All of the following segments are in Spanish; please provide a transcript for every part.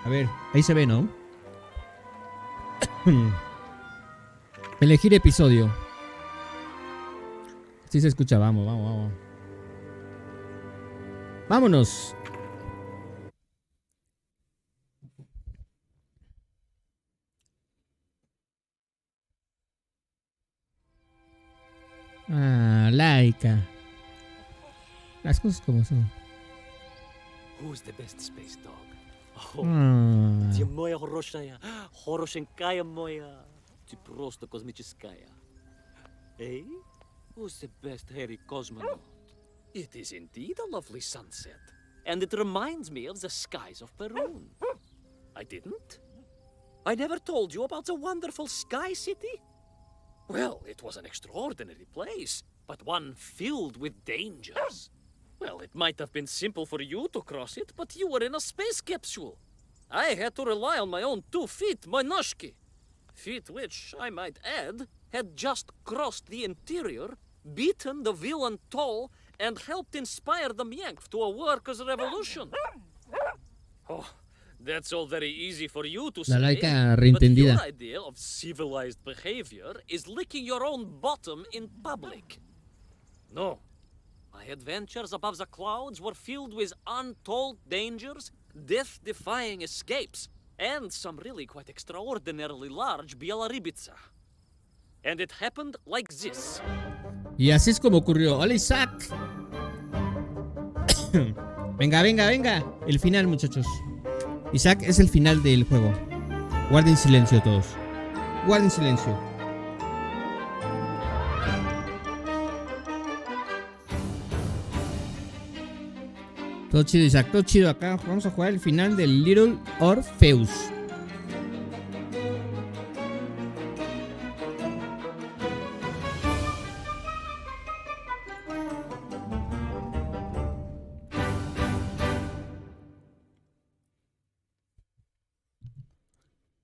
A ver, ahí se ve, ¿no? Elegir episodio. Sí se escucha, vamos, vamos, vamos. Vámonos. Ah, laica. Las cosas como son. Who's the best space dog? Oh, Ah. ты моя хорошая, хорошенькая моя, ты просто космическая. Hey, who's the best hairy cosmonaut? It is indeed a lovely sunset, and it reminds me of the skies of Peru. I didn't? I never told you about the wonderful Sky City? Well, it was an extraordinary place, but one filled with dangers. Well, it might have been simple for you to cross it, but you were in a space capsule. I had to rely on my own 2 feet, my noshki. Feet which, I might add, had just crossed the interior, beaten the villain Toll, and helped inspire the Myank to a workers' revolution. Oh, that's all very easy for you to say, La laica but reentendida. your idea of civilized behavior is licking your own bottom in public. No. My adventures above the clouds were filled with untold dangers, death-defying escapes, and some really quite extraordinarily large bielaribica. And it happened like this. Y así es como ocurrió. ¡Hola, Isaac! Venga, venga, venga. El final, muchachos. Isaac es el final del juego. Guarden silencio todos. Guarden silencio. Todo chido, Isaac. Todo chido. Acá vamos a jugar el final del Little Orpheus.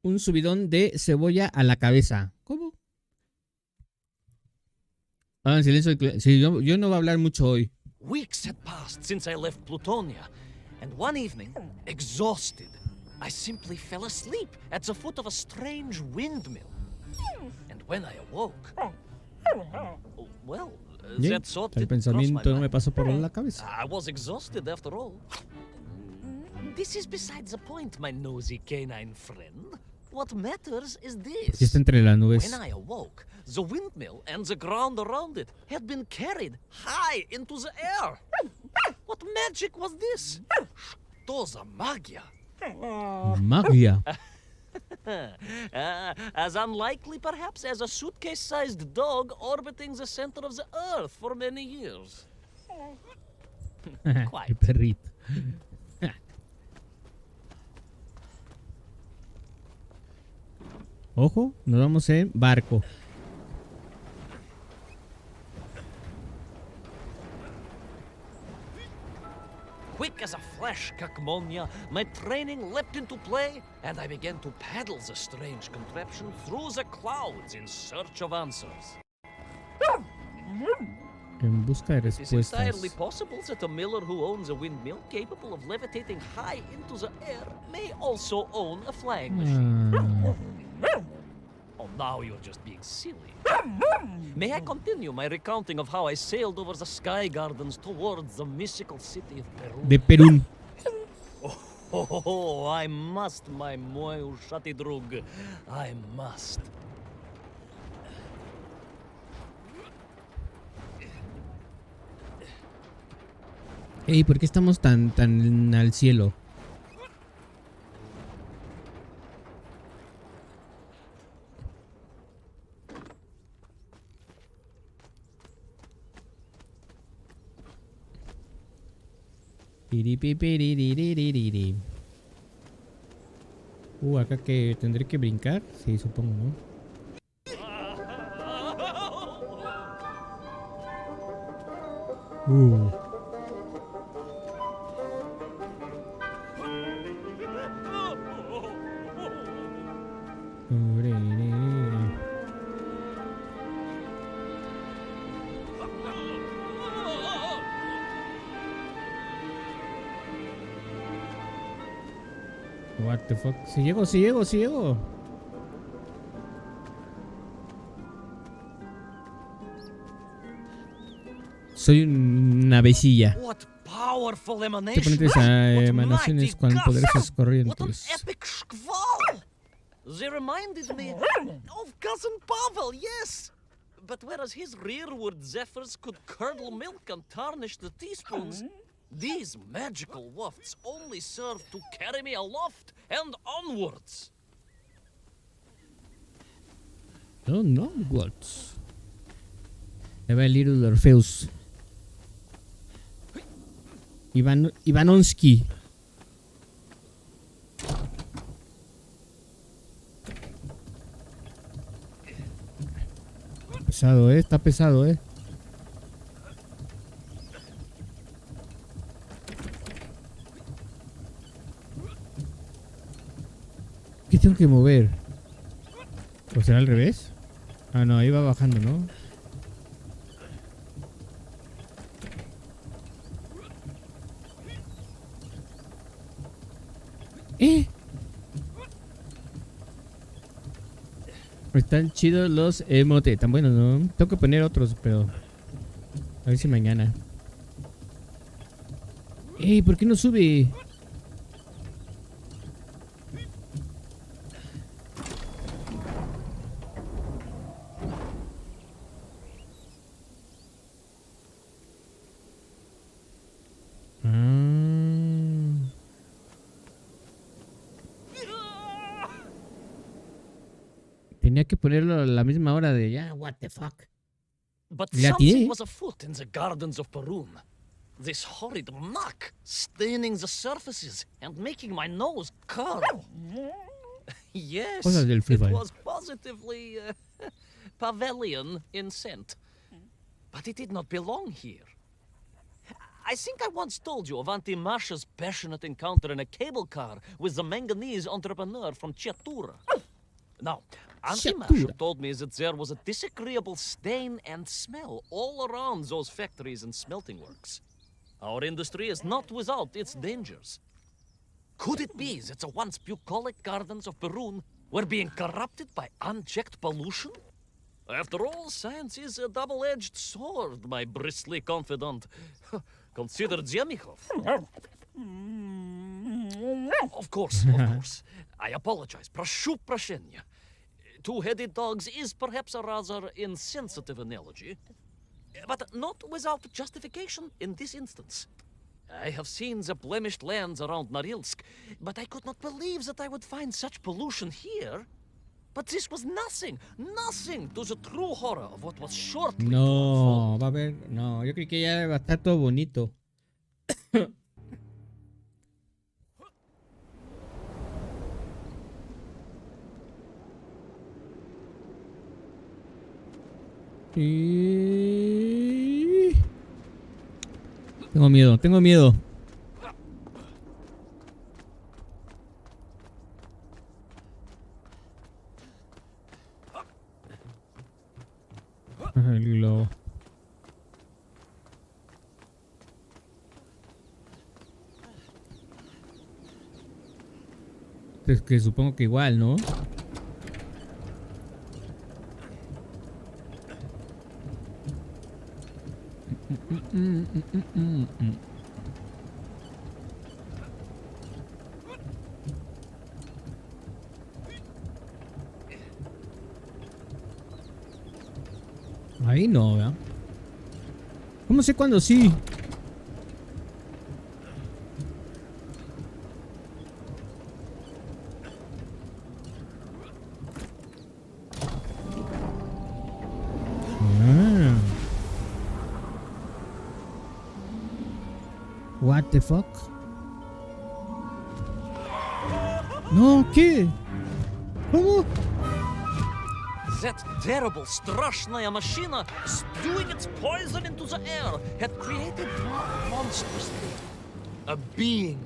Un subidón de cebolla a la cabeza. ¿Cómo? Ah, en silencio. Sí, yo no voy a hablar mucho hoy. Weeks had passed since I left Plutonia, and one evening, exhausted, I simply fell asleep at the foot of a strange windmill. And when I awoke, well, that thought El didn't cross my pensamiento no me mind. pasó por la cabeza. I was exhausted after all. This is besides the point, my nosy canine friend. What matters is this. Está entre las nubes. When I awoke, the windmill and the ground around it had been carried high into the air. What magic was this? Что за магия? Magia. As unlikely, perhaps, as a suitcase-sized dog orbiting the center of the Earth for many years. El Quite. perrito. Ojo, nos vamos en barco. Quick as a flash, Kakmonia, my training leapt into play, and I began to paddle the strange contraption through the clouds in search of answers. En busca de It is entirely respuestas. possible that a miller who owns a windmill capable of levitating high into the air may also own a flying machine. Ah, Oh, now you're just being silly. May I continue my recounting of how I sailed over the sky gardens towards the mystical city of Peru? de Perú. Oh, I must, my moi ushati drug. I must. Ey, ¿por qué estamos tan al cielo? Piripipiriririri. Acá que tendré que brincar. Sí, supongo, ¿no? What the fuck. Si llego. Soy una avecilla. What powerful Te emanation. pones a What emanaciones mighty con gusts. poderosas What an corrientes. epic squall. They reminded me of cousin Pavel, yes. But whereas his rearward zephyrs could curdle milk and tarnish the teaspoons, these magical wafts only serve to carry me aloft and onwards. No, what? Ahí va el little Orpheus. Ivanovich. Pesado, está pesado, ¿Qué tengo que mover? ¿O será al revés? Ah, no, ahí va bajando, ¿no? Están chidos los emotes. Tan buenos, ¿no? Tengo que poner otros, pero... A ver si mañana. ¡Ey! ¿Por qué no sube? Tenía que ponerlo a la misma hora de ya, what the fuck. But ¿La something tiene? was afoot in the gardens of Perun. This horrid muck staining the surfaces and making my nose curl. Yes, Cosas del Free it Fire. was positively Pavelian in scent. But it did not belong here. I think I once told you of Auntie Masha's passionate encounter in a cable car with the manganese entrepreneur from Chatura. Now, Auntie Masha told me that there was a disagreeable stain and smell all around those factories and smelting works. Our industry is not without its dangers. Could it be that the once bucolic gardens of Perun were being corrupted by unchecked pollution? After all, science is a double-edged sword, my bristly confidant. Consider Zemikov. Of course. I apologize. Прошу прощения. Two-headed dogs is perhaps a rather insensitive analogy, but not without justification in this instance. I have seen the blemished lands around Norilsk, but I could not believe that I would find such pollution here. But this was nothing to the true horror of what was shortly to No, unfold. va a haber... No, yo creí que ya va a estar todo bonito. Y... Tengo miedo. El globo. Es que supongo que igual, ¿no? Ahí no, ¿verdad? ¿Cómo sé cuándo sí? What the fuck? No, ¿qué? ¿Cómo? That terrible Strashная machina, spewing its poison into the air, had created monstrously a being,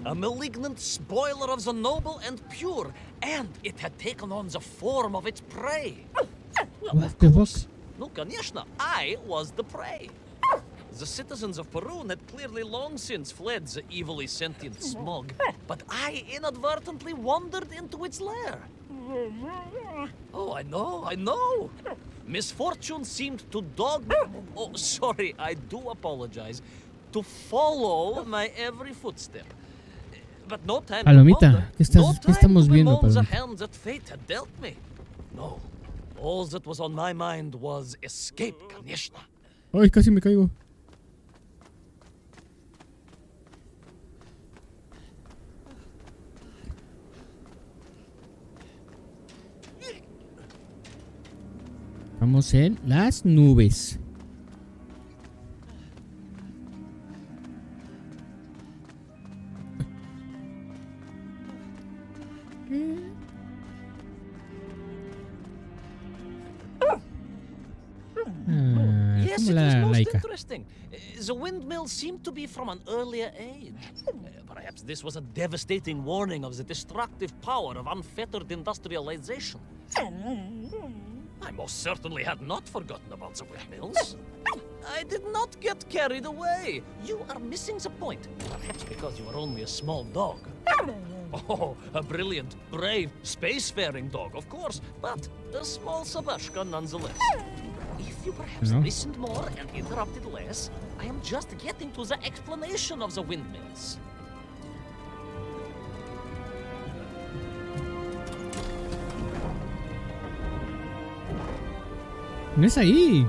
a malignant spoiler of the noble and pure, and it had taken on the form of its prey. What the fuck? No, конечно, I was the prey. The citizens of Peru had clearly long since fled the evilly sentient smog, but I inadvertently wandered into its lair. Oh, I know. Misfortune seemed to dog... Oh, sorry, I do apologize. To follow my every footstep. But no time Palomita, ¿qué estamos viendo, bemoan the Palomita? hand that fate had dealt me. No, all that was on my mind was escape, конечно. Ay, casi me caigo. Estamos en las nubes. Yes, it was most interesting. The windmill seemed to be from an earlier age. Perhaps this was a devastating warning of the destructive power of unfettered industrialization. I most certainly had not forgotten about the windmills. I did not get carried away. You are missing the point. Perhaps because you are only a small dog. Oh, a brilliant, brave, spacefaring dog, of course, but a small Sabashka nonetheless. If you perhaps listened more and interrupted less, I am just getting to the explanation of the windmills. No es ahí.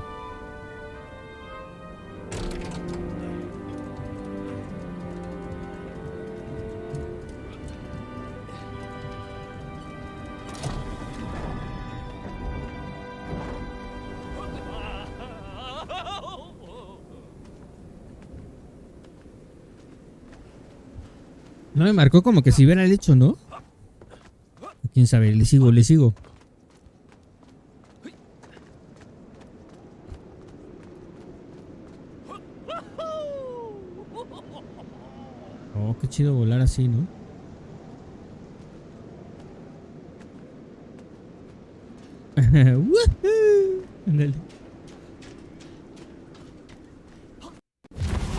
No me marcó como que si hubiera el hecho, ¿no? Quién sabe, le sigo. Oh, qué chido volar así, ¿no? Ándale.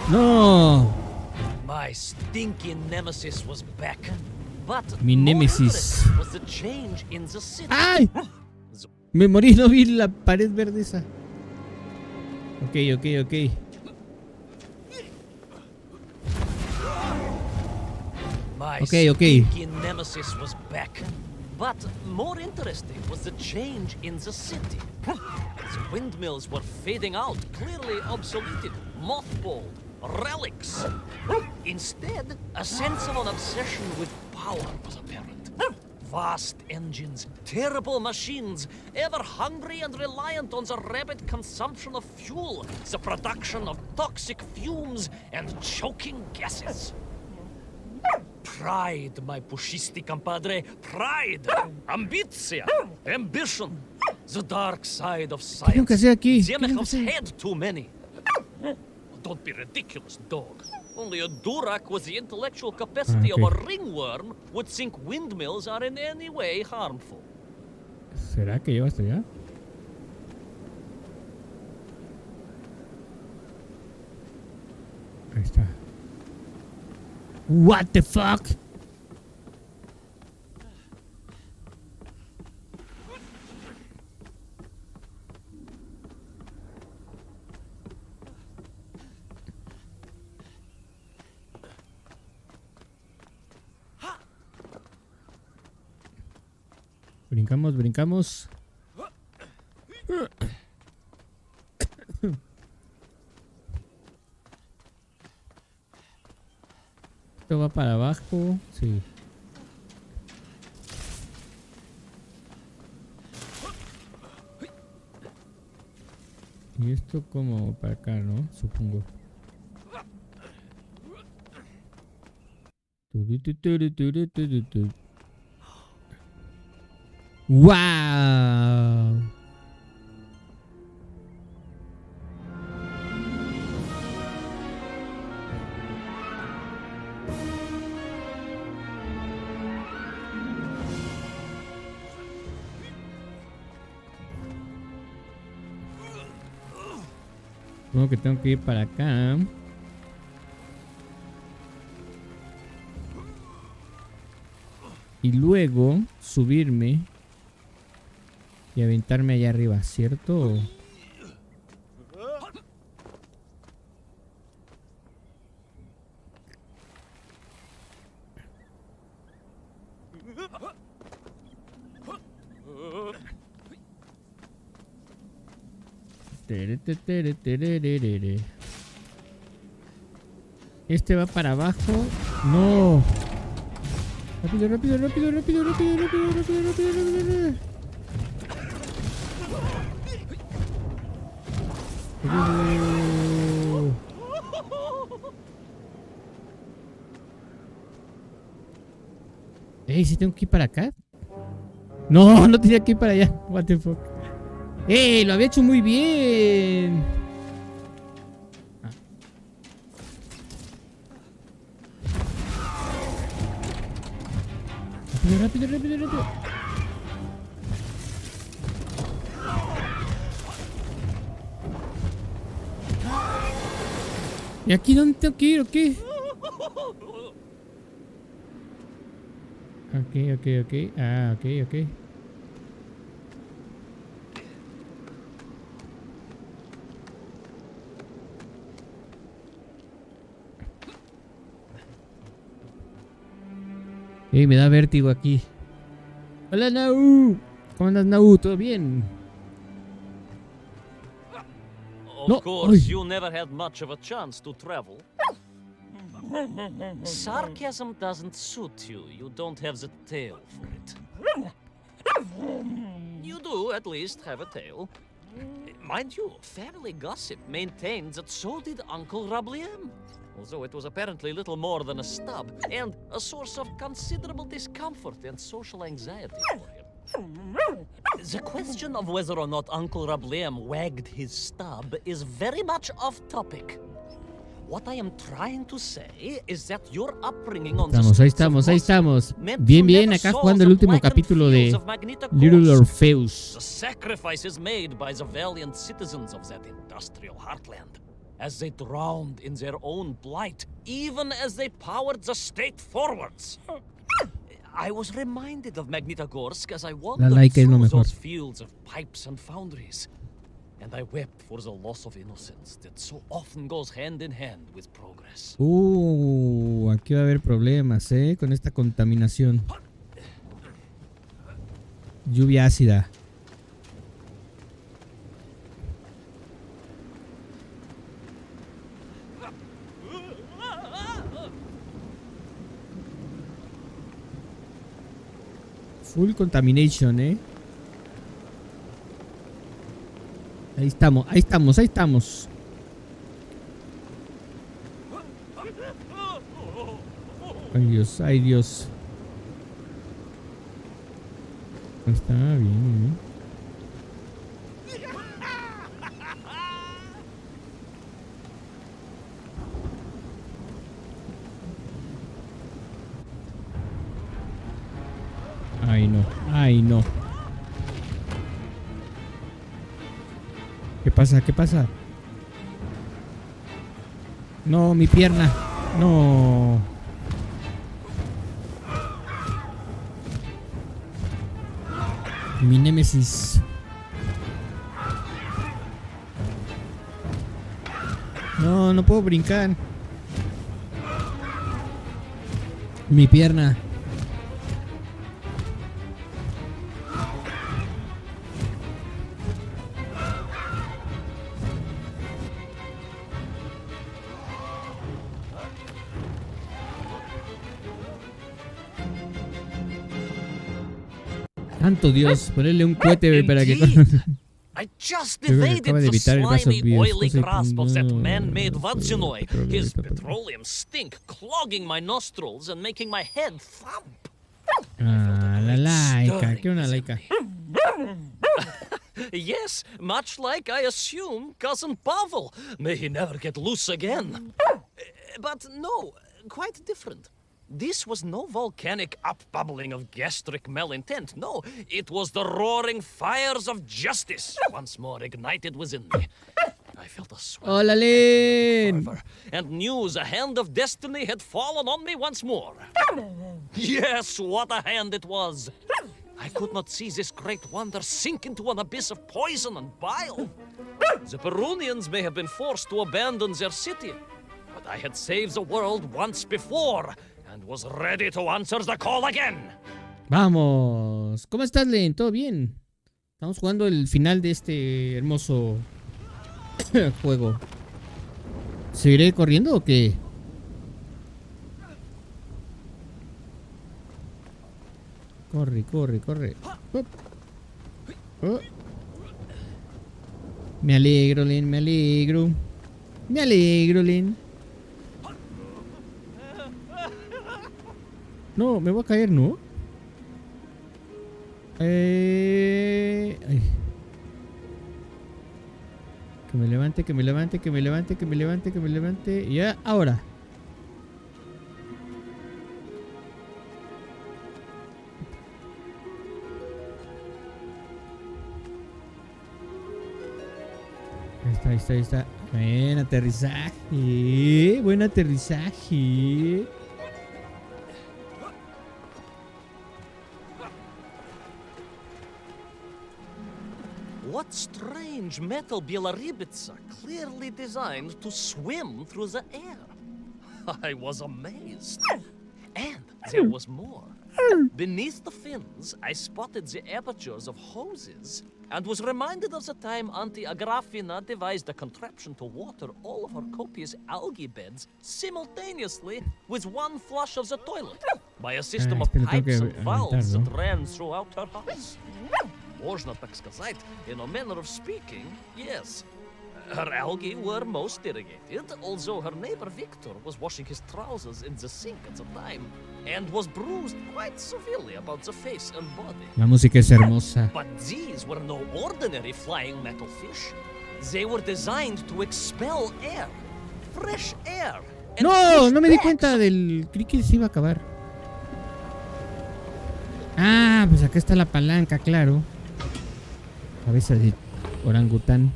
No. My stinky nemesis was back, but Mi némesis. was the change in the city. ¡Ay! Me morí, no vi la pared verde esa. Ok. My stinky nemesis was back, but more interesting was the change in the city. The windmills were fading out, clearly obsoleted, mothballed, relics. Instead, a sense of an obsession with power was apparent. Vast engines, terrible machines, ever hungry and reliant on the rapid consumption of fuel, the production of toxic fumes and choking gases. Pride, my pushisti compadre, pride, ambitia, ambition, the dark side of science. Zemechev's had too many. Don't be ridiculous, dog. Only a Durak with the intellectual capacity of a ringworm would think windmills are in any way harmful. ¿Será que lleva hasta allá? Ahí está. What the fuck? Brincamos. Esto va para abajo, sí. Y esto como para acá, ¿no? Supongo. ¡Wow! Supongo que tengo que ir para acá. Y luego subirme y aventarme allá arriba, ¿cierto? Este va para abajo. No. Rápido, rápido, rápido, rápido, rápido, rápido, rápido, rápido, rápido. Ey, ¿sí tengo que ir para acá? No, no tenía que ir para allá. What the fuck. ¡Ey! Lo había hecho muy bien. Rápido, rápido, rápido, rápido. ¿Y aquí dónde tengo que ir o qué? Ok. Ah, ok. Me da vértigo aquí. Hola, Nau. ¿Cómo andas, Nau? ¿Todo bien? Of course, you never had much of a chance to travel. Sarcasm doesn't suit you. You don't have the tail for it. You do, at least, have a tail. Mind you, family gossip maintains that so did Uncle Rabliem. Although it was apparently little more than a stub, and a source of considerable discomfort and social anxiety for him. The question of whether or not Uncle Rabliem wagged his stub is very much off topic. What I am trying to say is that your upbringing on Ahí estamos. Bien, acá jugando el último capítulo de Little Orpheus. The sacrifices made by the valiant citizens of that industrial heartland, as they drowned in their own blight, even as they powered the state forwards. I was reminded of Magnitogorsk as I wandered through those fields of pipes and foundries, and I wept for the loss of innocence that so often goes hand in hand with progress. Aquí va a haber problemas, con esta contaminación. Lluvia ácida. Full contamination, Ahí estamos. Ay, Dios. Está bien, Ay, no. ¿Qué pasa? No, mi pierna. No. Mi némesis. No puedo brincar. Mi pierna. Santo Dios, ponerle un cohete para que... I just evaded the slimy, oily grasp of that man-made Vadzinoy, his petroleum stink clogging my nostrils and making my head thump. La laica, ¿qué una laica? Yes, much like I assume Cousin Pavel. May he never get loose again. But no, quite different. This was no volcanic upbubbling of gastric malintent. No, it was the roaring fires of justice once more ignited within me. I I felt a sweat Hola, Len. fervor, and knew the hand of destiny had fallen on me once more. Yes, what a hand it was! I could not see this great wonder sink into an abyss of poison and bile. The Perunians may have been forced to abandon their city, but I had saved the world once before and was ready to answer the call again. Vamos. ¿Cómo estás, Len? ¿Todo bien? Estamos jugando el final de este hermoso juego. ¿Seguiré corriendo o qué? Corre, corre, corre. Oh. Me alegro, Len, me alegro. Me alegro, Len. No, me voy a caer, ¿no? Ay. Que me levante, que me levante, que me levante, que me levante, que me levante. Ya, ahora. Ahí está, ahí está. Buen aterrizaje. Buen aterrizaje. What strange metal Bielaribitsa clearly designed to swim through the air. I was amazed. And there was more. Beneath the fins, I spotted the apertures of hoses and was reminded of the time Auntie Agrafina devised a contraption to water all of her copious algae beds simultaneously with one flush of the toilet by a system of pipes and valves that ran throughout her house. Можно так сказать, in a manner of speaking, yes. Her algae were most irrigated, although her neighbor Victor was washing his trousers in the sink at the time and was bruised quite severely about the face and body. La música es hermosa. But these were no ordinary flying metal fish. They were designed to expel air, fresh air. No, no me di cuenta del... Creí que se iba a acabar. Ah, pues acá está la palanca, claro. Cabeza de orangután.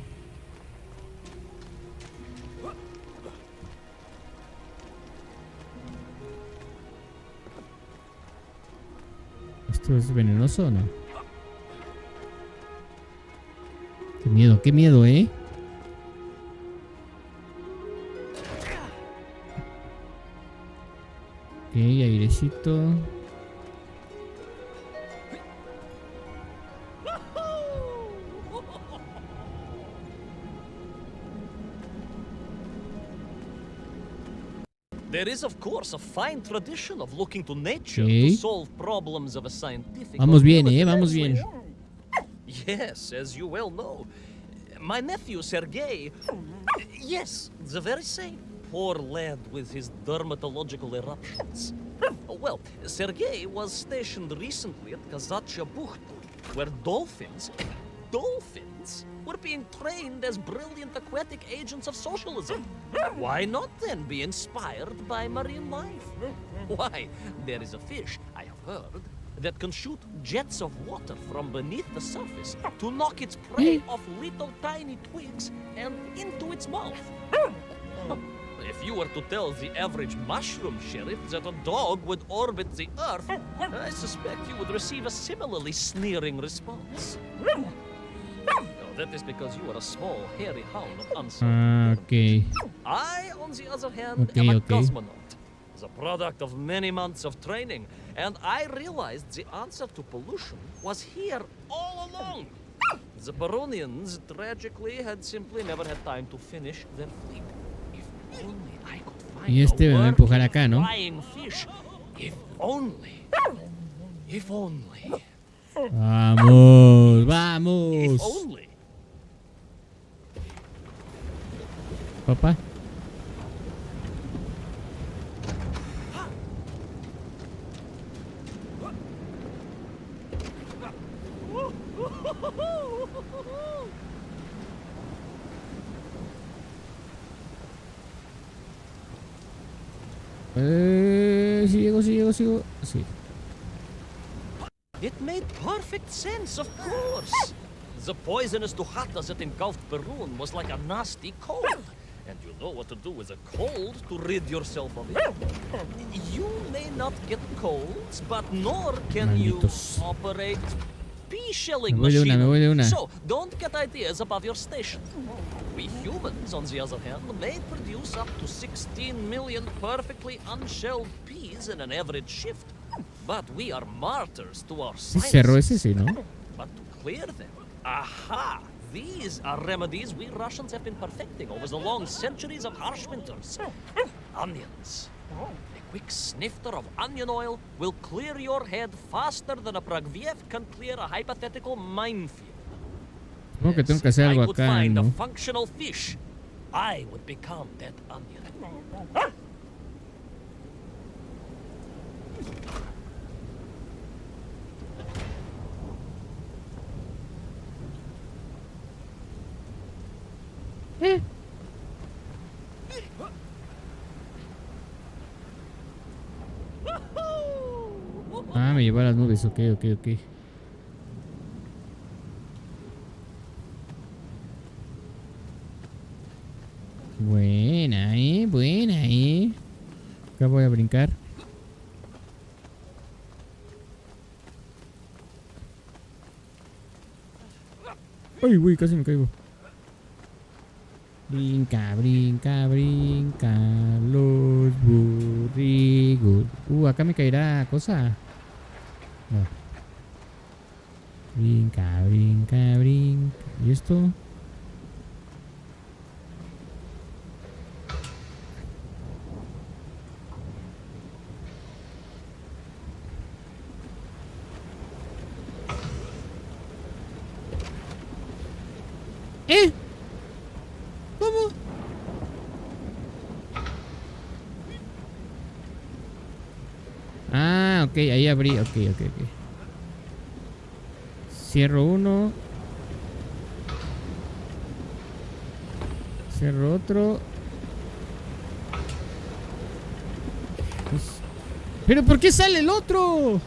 ¿Esto es venenoso o no? Qué miedo, ¿eh? Ok, airecito. There is, of course, a fine tradition of looking to nature to solve problems of a scientific. Vamos bien, vamos bien. Yes, as you well know. My nephew, Sergei, yes, the very same. Poor lad with his dermatological eruptions. Well, Sergei was stationed recently at Kazachya Bucht, where dolphins were being trained as brilliant aquatic agents of socialism. Why not then be inspired by marine life? Why, there is a fish, I have heard, that can shoot jets of water from beneath the surface to knock its prey off little tiny twigs and into its mouth. If you were to tell the average mushroom sheriff that a dog would orbit the Earth, I suspect you would receive a similarly sneering response. That is because you are a small, hairy hound of uncertainty. Okay. I, on the other hand, am a cosmonaut, the product of many months of training, and I realized the answer to pollution was here all along. The Perunians, tragically, had simply never had time to finish their fleet. If only I could find y este me va a empujar acá, ¿no? flying fish. If only. If only. Vamos, vamos. If only. Papá. Sigo. Sí. It made perfect sense, of course. The poisonous Tuhata that engulfed Perun was like a nasty cold. And you know what to do with a cold to rid yourself of it. You may not get colds, but nor can Malditos. you operate pea-shelling Me voy de una. So, don't get ideas above your station. We humans, on the other hand, may produce up to 16 million perfectly unshelled peas in an average shift. But we are martyrs to our Sí, science. cerró ese, sí, ¿no? But to clear them, aha! These are remedies we Russians have been perfecting over the long centuries of harsh winters. Onions. A quick snifter of onion oil will clear your head faster than a Pragviev can clear a hypothetical minefield. Supongo que tengo que hacer algo If I could acá, find ¿no? a functional fish, I would become that onion. Ah, me lleva a las nubes, ok. Buena, Acá voy a brincar. Ay, güey, casi me caigo. Brinca, los burrigos. Acá me caerá cosa. No. Brinca. ¿Y esto? ¿Cómo? Ah, ok, ahí abrí. Ok. Cierro uno. Cierro otro. ¿Pero por qué sale el otro?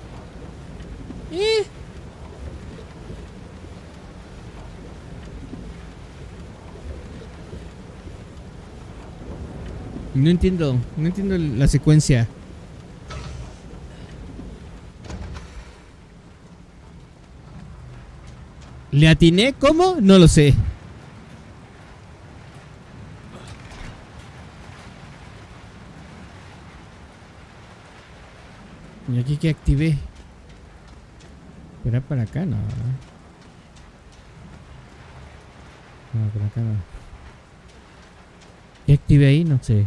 No entiendo la secuencia. ¿Le atiné? ¿Cómo? No lo sé. ¿Y aquí qué activé? ¿Era para acá? No. No, para acá no. ¿Qué activé ahí? No sé.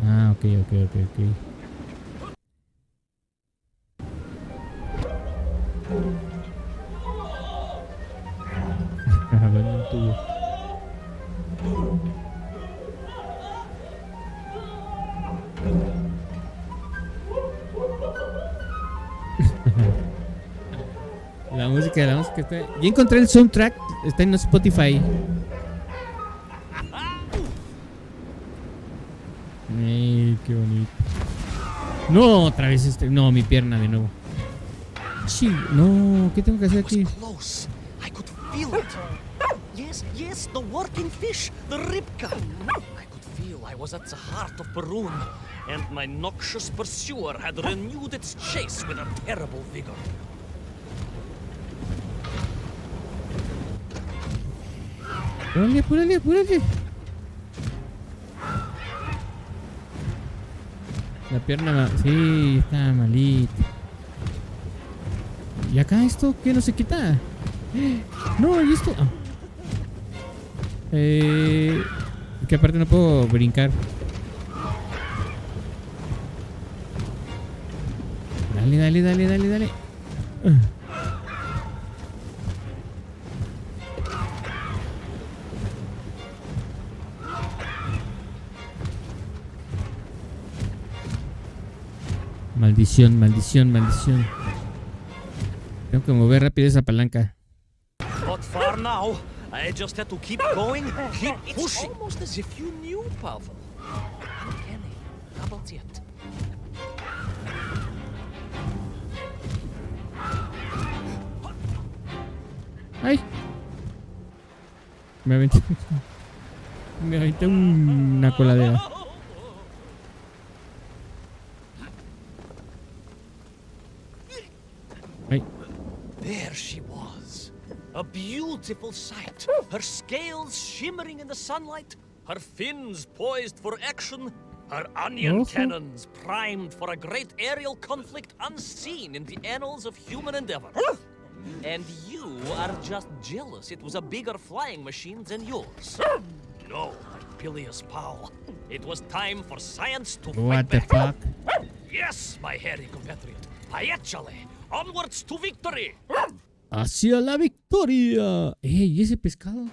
Ah, ok. Hablando en tuyo. La música está... Ya encontré el soundtrack. Está en Spotify. Ay, qué bonito. No, otra vez este... No, mi pierna de nuevo. Sí, no, ¿qué tengo que hacer aquí? Close. I could feel it. Yes, the working fish, the ribka. I could feel I was at the heart of Perun, and my noxious pursuer had renewed its chase with a terrible vigor. Apúrale. La pierna... Sí, está malita. ¿Y acá esto qué no se quita? No, ¿y esto? Ah. Que aparte no puedo brincar. Dale. Maldición. Tengo que mover rápido esa palanca. Not far now. I just had to keep going, keep pushing. It's almost as if you knew, Pavel. Uncanny. How about it? ¡Ay! Me aventé. Me aventé una coladera. ¡Ay! There she was. A beautiful sight. Her scales shimmering in the sunlight. Her fins poised for action. Her onion cannons primed for a great aerial conflict unseen in the annals of human endeavor. And you are just jealous it was a bigger flying machine than yours. No, my bilious pal. It was time for science to What fight the back. fuck? Yes, my hairy compatriot. Paechale. Onwards to victory. Hacia la victoria. ¿Y ese pescado?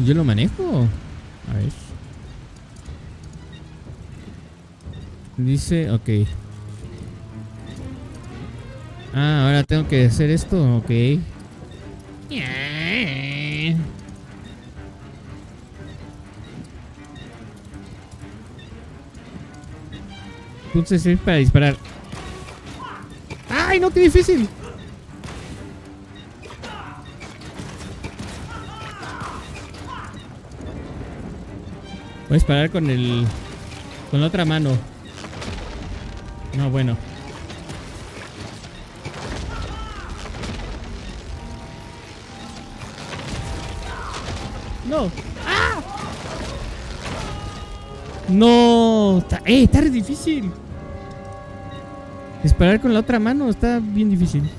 ¿Yo lo manejo? A ver. Dice, ok. Ah, ahora tengo que hacer esto, ok. Entonces es para disparar. ¡Ay, no, qué difícil! Voy a disparar con con la otra mano. No, bueno. No. ¡Ah! No. Está re difícil. Disparar con la otra mano está bien difícil.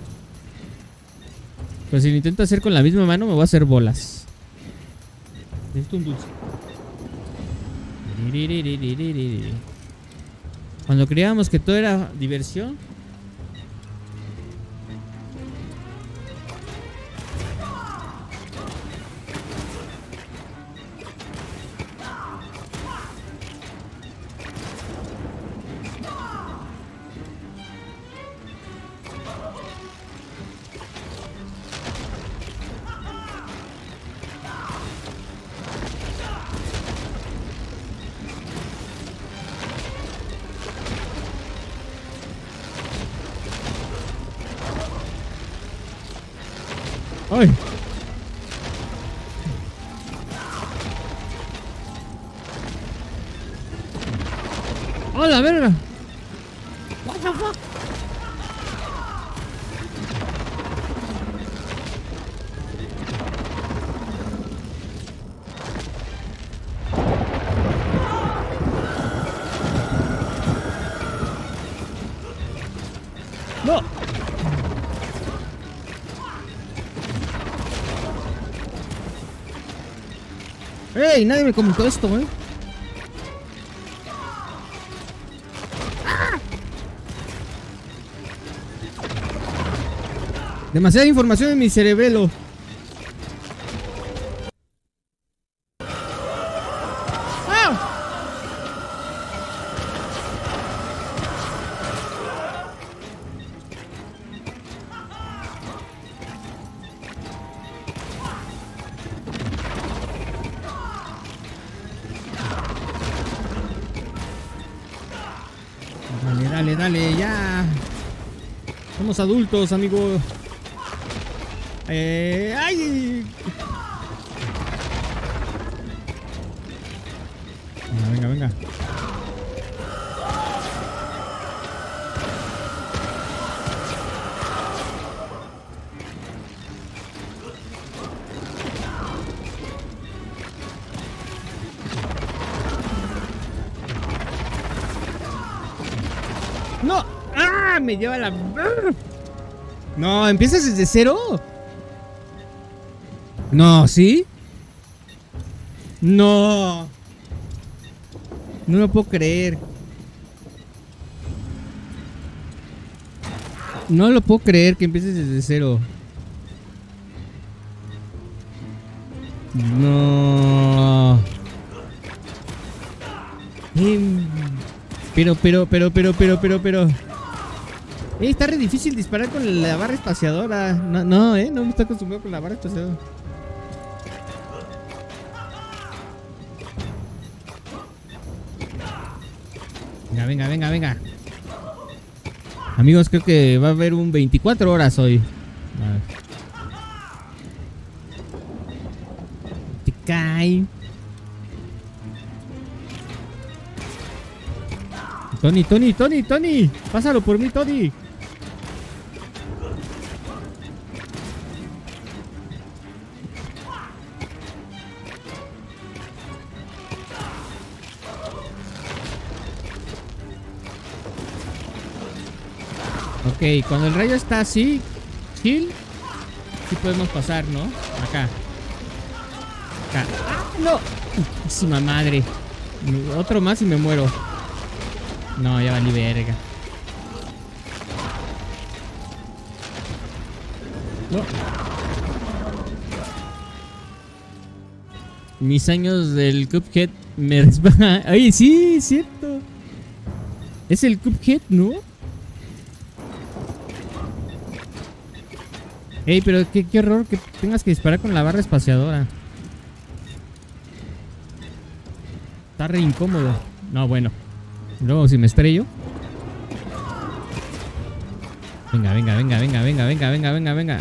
Pero si lo intento hacer con la misma mano me voy a hacer bolas. Necesito un dulce. Cuando creíamos que todo era diversión. ¡Ay! ¡Oh, la verga! What the fuck? ¡No! ¡Ey! Nadie me comentó esto, ¿eh? ¡Ah! Demasiada información en mi cerebelo. ¡Ah! Dale, ya. Somos adultos, amigo. ¡Ay! Venga. ¡No! ¡Ah! Me lleva la... No, ¿empiezas desde cero? No, ¿sí? No. No lo puedo creer. No lo puedo creer que empieces desde cero. No. Pero. Está re difícil disparar con la barra espaciadora. No, no me estoy acostumbrado con la barra espaciadora. Venga, venga, venga, venga. Amigos, creo que va a haber un 24 horas hoy. Te cae. Tony, Tony, Tony, Tony. Pásalo por mí, Tony. Ok, cuando el rayo está así, chill, sí podemos pasar, ¿no? Acá. Acá. ¡Ah, no! Putísima madre. Otro más y me muero. No, ya valí verga. No. Mis años del Cuphead me resbalan. Ay, sí, es cierto. Es el Cuphead, ¿no? Ey, pero qué horror que tengas que disparar con la barra espaciadora. Está re incómodo. No, bueno. Luego si me estrello. Venga, venga, venga, venga, venga, venga, venga, venga, venga.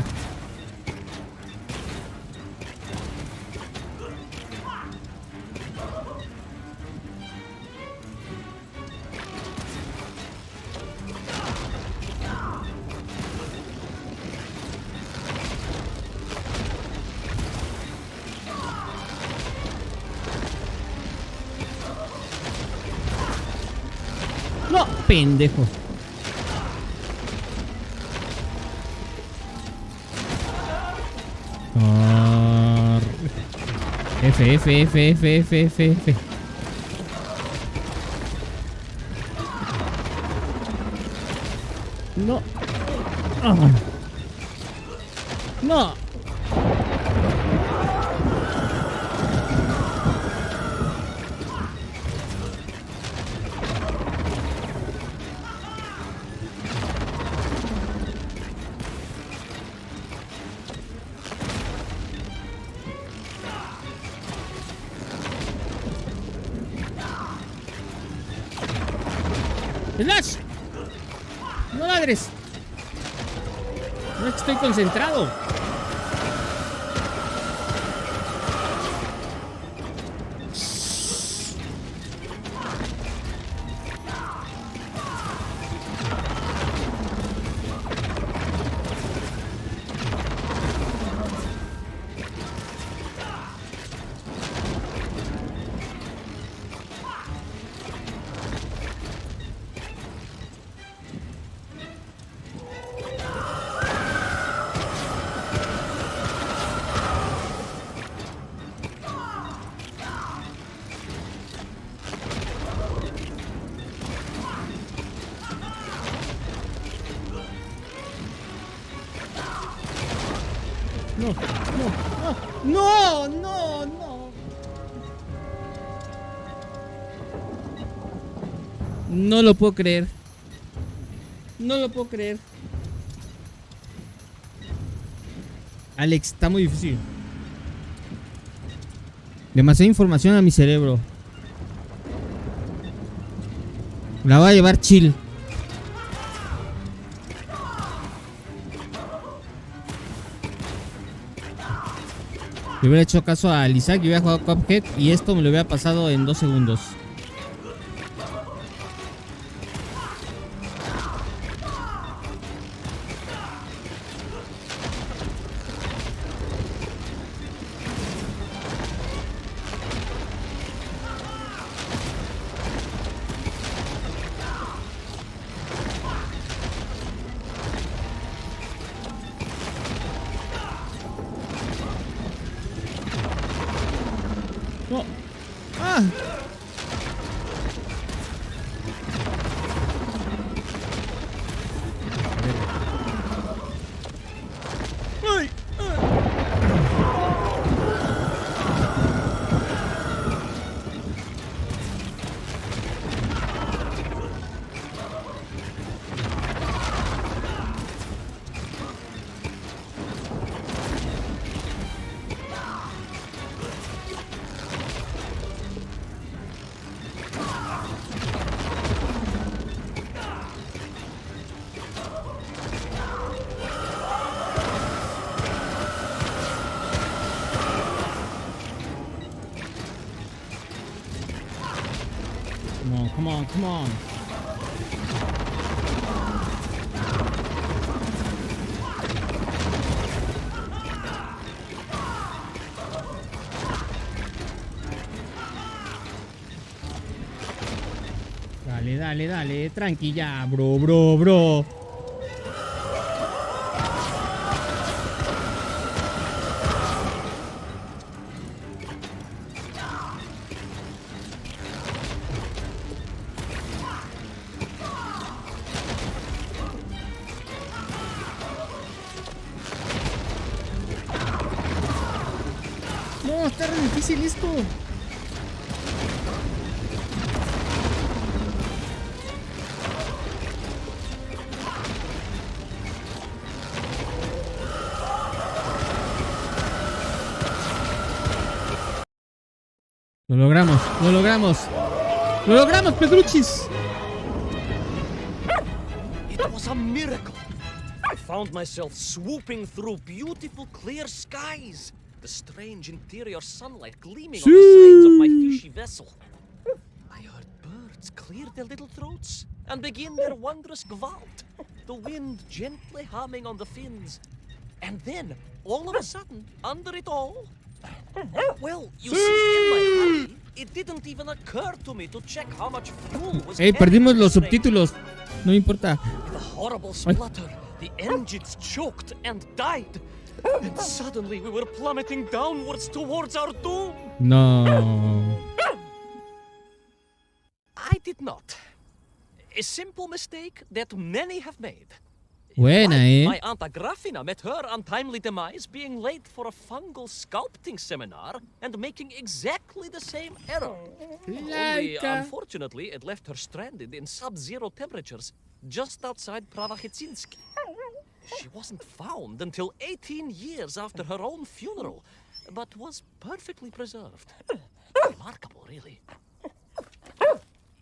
No, pendejo. F, F, F, F, F, F, F. No. Oh. No. ¡Slash! ¡No ladres! No es que estoy concentrado. No, no, no, no, no. No lo puedo creer. No lo puedo creer. Alex, está muy difícil. Demasiada información a mi cerebro. La voy a llevar chill. Le hubiera hecho caso a Isaac y hubiera jugado Cuphead y esto me lo hubiera pasado en 2 segundos. No. ¡Ah! come on, come on. Dale, dale, dale, tranqui ya, bro. No, está re difícil esto. Lo logramos, lo logramos. ¡Lo logramos, Pedruchis! It was a miracle. I found myself swooping through beautiful clear skies, the strange interior sunlight gleaming on the sides of my fishy vessel. I heard birds clear their little throats and begin their wondrous gvalt, the wind gently humming on the fins. And then, all of a sudden, under it all, well, you see, in my hurry, it didn't even occur to me to check how much fuel was perdimos los subtítulos. No me importa. With a horrible splutter, the engines choked and died. And suddenly we were plummeting downwards towards our doom. No. I did not. A simple mistake that many have made. Buena, My Aunt Agrafina met her untimely demise being late for a fungal sculpting seminar and making exactly the same error. Only, unfortunately, it left her stranded in sub-zero temperatures just outside Pravachitsinsk. She wasn't found until 18 years after her own funeral, but was perfectly preserved. Remarkable, really.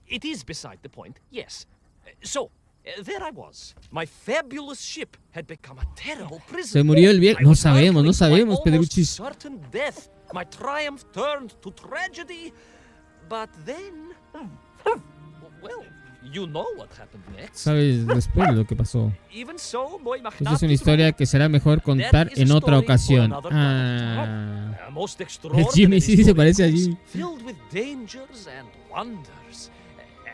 It is beside the point, yes. So, there I was. My fabulous ship had become a terrible prison. Se murió el viejo. No sabemos, Pedruchis. Certain death. My triumph turned to tragedy. But then, well, you know what happened next. Sabes después de lo que pasó. Even so, my Esta es una historia que será mejor contar en otra ocasión. El Jimmy sí se parece a Jimmy. Filled with dangers and wonders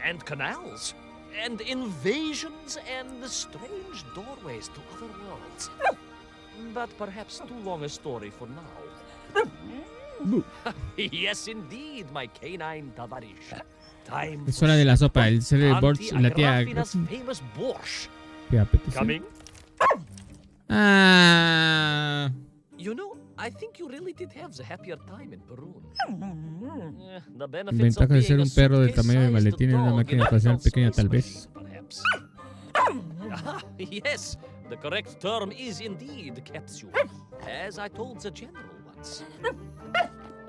and canals. And invasions and strange doorways to other worlds. But perhaps too long a story for now. Yes, indeed, my canine tavarish. Time es hora de la sopa, el cerebro y la tía. Famous borscht. Coming? You know, I think you really did have the happier time in Peru. Ventaja de ser un perro del tamaño de maletín en una máquina espacial pequeña, tal vez. Yes, the correct term is indeed capsule, as I told the general once.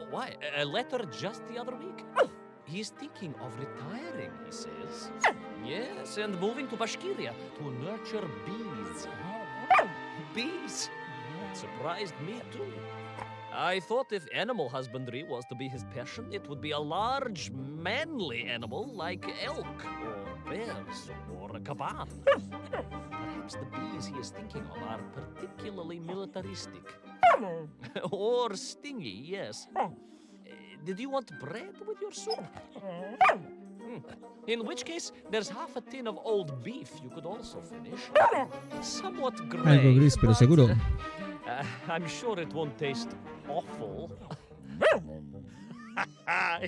Why, a letter just the other week? He's thinking of retiring, he says. Yes, and moving to Bashkiria to nurture bees. Bees? Surprised me too. I thought if animal husbandry was to be his passion, it would be a large, manly animal like elk, or bears, or a caban. Perhaps the bees he is thinking of are particularly militaristic. Or stingy, yes. Did you want bread with your soup? In which case, there's half a tin of old beef you could also finish. Somewhat gray, algo gris, pero seguro. I'm sure it won't taste awful.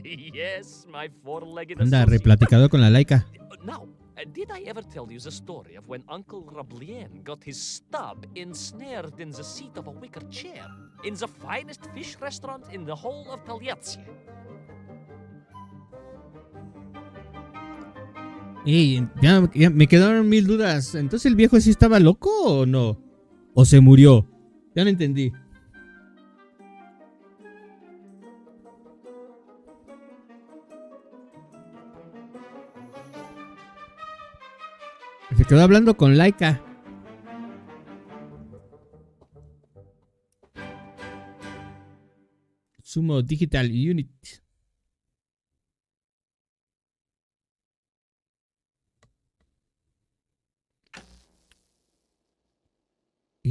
Yes, my four-legged Anda, replaticado con la laica. Now, did I ever tell you the story of when Uncle Rablien got his stub ensnared in the seat of a wicker chair in the finest fish restaurant in the whole of Taliatsia? Ey, ya me quedaron 1000 dudas. ¿Entonces el viejo sí estaba loco o no? ¿O se murió? Ya no entendí. Se quedó hablando con Laika. Sumo Digital Unit.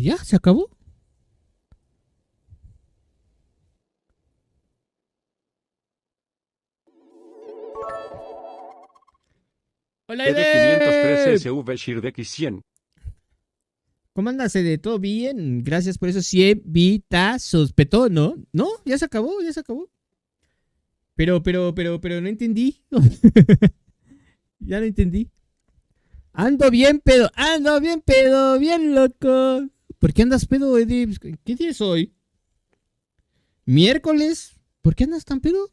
¿Y ya? ¿Se acabó? Hola, ED513 Ede. SV Shirdeki 100. ¿Cómo andas, Ede? ¿Todo bien? Gracias por esos 100 vitazos. ¿Petó, no? ¿No? Ya se acabó, ya se acabó. Pero no entendí. Ya no entendí. Ando bien pedo, bien loco. ¿Por qué andas pedo, Ede? ¿Qué día es hoy? ¿Miércoles? ¿Por qué andas tan pedo?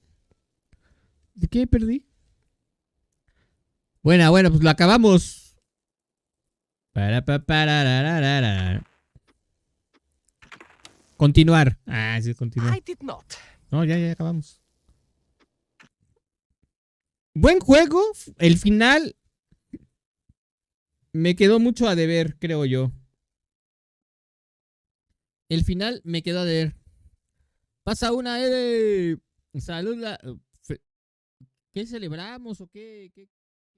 ¿De qué perdí? Bueno, pues lo acabamos. Continuar. Ah, sí, continuar. I did not. No, ya acabamos. Buen juego. El final me quedó mucho a deber, creo yo. El final me quedó a deber. Pasa una, Salud. ¿Qué celebramos o qué